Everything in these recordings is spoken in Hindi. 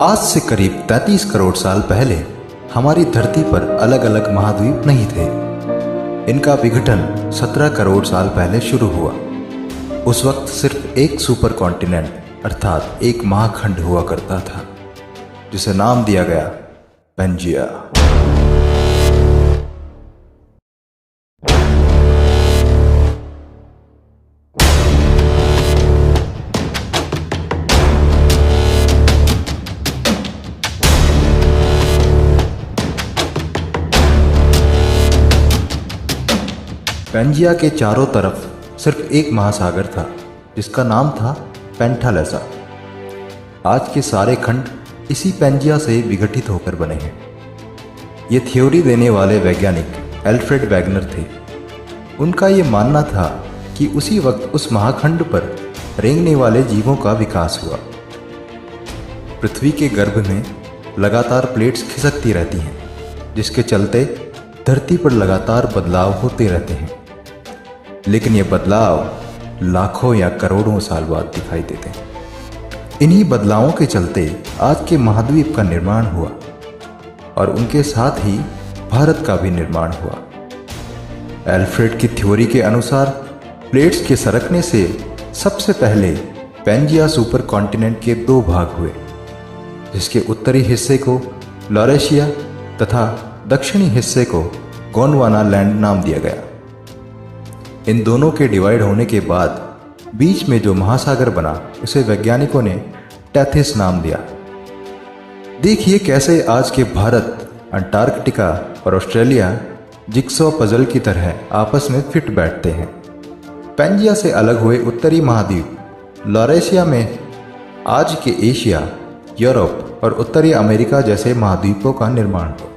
आज से करीब 33 करोड़ साल पहले हमारी धरती पर अलग अलग महाद्वीप नहीं थे। इनका विघटन 17 करोड़ साल पहले शुरू हुआ। उस वक्त सिर्फ एक सुपर कॉन्टिनेंट अर्थात एक महाखंड हुआ करता था, जिसे नाम दिया गया पेंजिया। पेंजिया के चारों तरफ सिर्फ एक महासागर था, जिसका नाम था पेंथालेसा। आज के सारे खंड इसी पेंजिया से विघटित होकर बने हैं। ये थ्योरी देने वाले वैज्ञानिक एल्फ्रेड वैगनर थे। उनका ये मानना था कि उसी वक्त उस महाखंड पर रेंगने वाले जीवों का विकास हुआ। पृथ्वी के गर्भ में लगातार प्लेट्स खिसकती रहती हैं, जिसके चलते धरती पर लगातार बदलाव होते रहते हैं। लेकिन ये बदलाव लाखों या करोड़ों साल बाद दिखाई देते हैं। इन्हीं बदलावों के चलते आज के महाद्वीप का निर्माण हुआ और उनके साथ ही भारत का भी निर्माण हुआ। एल्फ्रेड की थ्योरी के अनुसार प्लेट्स के सरकने से सबसे पहले पेंजिया सुपर कॉन्टिनेंट के दो भाग हुए, जिसके उत्तरी हिस्से को लॉरेशिया तथा दक्षिणी हिस्से को गोंडवाना लैंड नाम दिया गया। इन दोनों के डिवाइड होने के बाद बीच में जो महासागर बना, उसे वैज्ञानिकों ने टेथिस नाम दिया। देखिए कैसे आज के भारत, अंटार्कटिका और ऑस्ट्रेलिया जिक्सॉ पजल की तरह आपस में फिट बैठते हैं। पेंजिया से अलग हुए उत्तरी महाद्वीप लॉरेशिया में आज के एशिया, यूरोप और उत्तरी अमेरिका जैसे महाद्वीपों का निर्माण हुआ,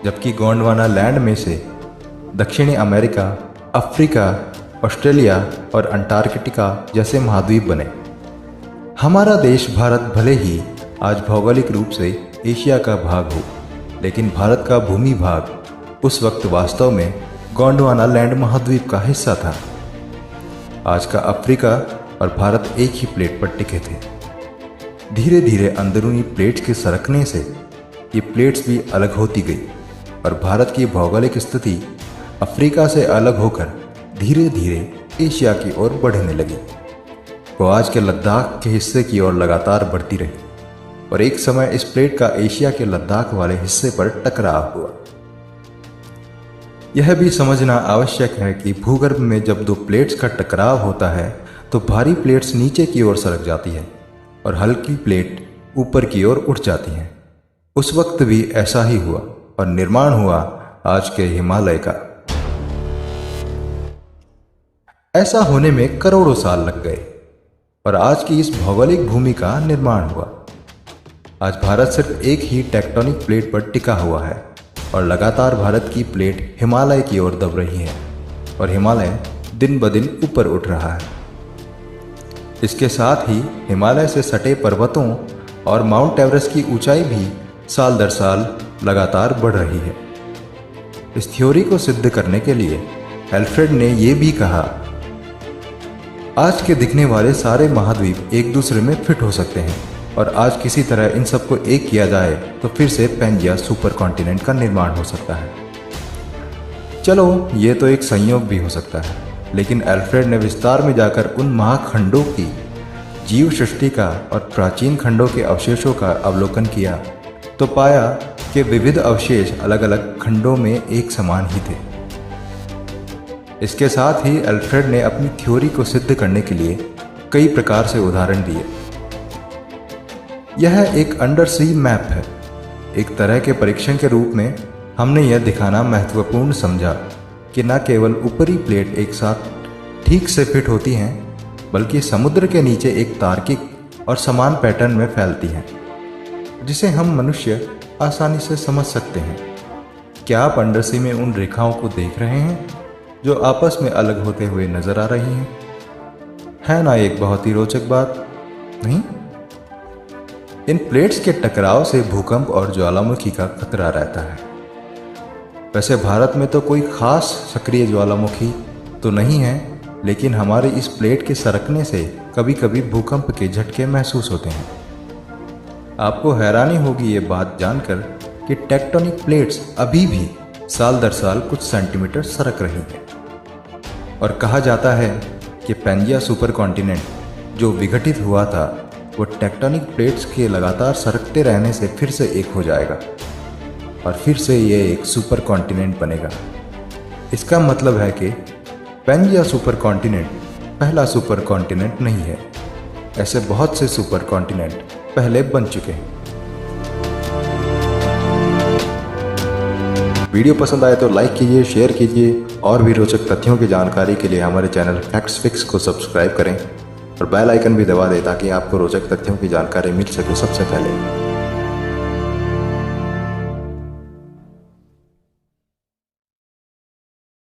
जबकि गोंडवाना लैंड में से दक्षिणी अमेरिका, अफ्रीका, ऑस्ट्रेलिया और अंटार्कटिका जैसे महाद्वीप बने। हमारा देश भारत भले ही आज भौगोलिक रूप से एशिया का भाग हो, लेकिन भारत का भूमि भाग उस वक्त वास्तव में गोंडवाना लैंड महाद्वीप का हिस्सा था। आज का अफ्रीका और भारत एक ही प्लेट पर टिके थे। धीरे धीरे अंदरूनी प्लेट्स के सरकने से ये प्लेट्स भी अलग होती गई और भारत की भौगोलिक स्थिति अफ्रीका से अलग होकर धीरे धीरे एशिया की ओर बढ़ने लगी। वो आज के लद्दाख के हिस्से की ओर लगातार बढ़ती रही और एक समय इस प्लेट का एशिया के लद्दाख वाले हिस्से पर टकराव हुआ। यह भी समझना आवश्यक है कि भूगर्भ में जब दो प्लेट्स का टकराव होता है तो भारी प्लेट्स नीचे की ओर सरक जाती है और हल्की प्लेट ऊपर की ओर उठ जाती हैं। उस वक्त भी ऐसा ही हुआ और निर्माण हुआ आज के हिमालय का। ऐसा होने में करोड़ों साल लग गए और आज की इस भौगोलिक भूमि का निर्माण हुआ। आज भारत सिर्फ एक ही टेक्टोनिक प्लेट पर टिका हुआ है और लगातार भारत की प्लेट हिमालय की ओर दब रही है और हिमालय दिन ब दिन ऊपर उठ रहा है। इसके साथ ही हिमालय से सटे पर्वतों और माउंट एवरेस्ट की ऊंचाई भी साल दर साल लगातार बढ़ रही है। इस थ्योरी को सिद्ध करने के लिए एल्फ्रेड ने यह भी कहा, आज के दिखने वाले सारे महाद्वीप एक दूसरे में फिट हो सकते हैं और आज किसी तरह इन सबको एक किया जाए तो फिर से पेंजिया सुपर कॉन्टिनेंट का निर्माण हो सकता है। चलो, ये तो एक संयोग भी हो सकता है, लेकिन एल्फ्रेड ने विस्तार में जाकर उन महाखंडों की जीव सृष्टि का और प्राचीन खंडों के अवशेषों का अवलोकन किया तो पाया कि विविध अवशेष अलग अलग खंडों में एक समान ही थे। इसके साथ ही एल्फ्रेड ने अपनी थ्योरी को सिद्ध करने के लिए कई प्रकार से उदाहरण दिए। यह एक अंडर सी मैप है। एक तरह के परीक्षण के रूप में हमने यह दिखाना महत्वपूर्ण समझा कि न केवल ऊपरी प्लेट एक साथ ठीक से फिट होती हैं, बल्कि समुद्र के नीचे एक तार्किक और समान पैटर्न में फैलती हैं, जिसे हम मनुष्य आसानी से समझ सकते हैं। क्या आप अंडर सी में उन रेखाओं को देख रहे हैं जो आपस में अलग होते हुए नजर आ रही हैं? है ना एक बहुत ही रोचक बात, नहीं? इन प्लेट्स के टकराव से भूकंप और ज्वालामुखी का खतरा रहता है। वैसे भारत में तो कोई खास सक्रिय ज्वालामुखी तो नहीं है, लेकिन हमारे इस प्लेट के सरकने से कभी कभी भूकंप के झटके महसूस होते हैं। आपको हैरानी होगी ये बात जानकर कि टेक्टोनिक प्लेट्स अभी भी साल दर साल कुछ सेंटीमीटर सरक रही हैं। और कहा जाता है कि पैंजिया सुपर कॉन्टिनेंट जो विघटित हुआ था वो टेक्टोनिक प्लेट्स के लगातार सरकते रहने से फिर से एक हो जाएगा और फिर से ये एक सुपर कॉन्टिनेंट बनेगा। इसका मतलब है कि पैंजिया सुपर कॉन्टिनेंट पहला सुपर कॉन्टिनेंट नहीं है। ऐसे बहुत से सुपर कॉन्टिनेंट पहले बन चुके हैं। वीडियो पसंद आए तो लाइक कीजिए, शेयर कीजिए और भी रोचक तथ्यों की जानकारी के लिए हमारे चैनल फैक्ट्स फिक्स को सब्सक्राइब करें और बेल आइकन भी दबा दें ताकि आपको रोचक तथ्यों की जानकारी मिल सके सबसे पहले।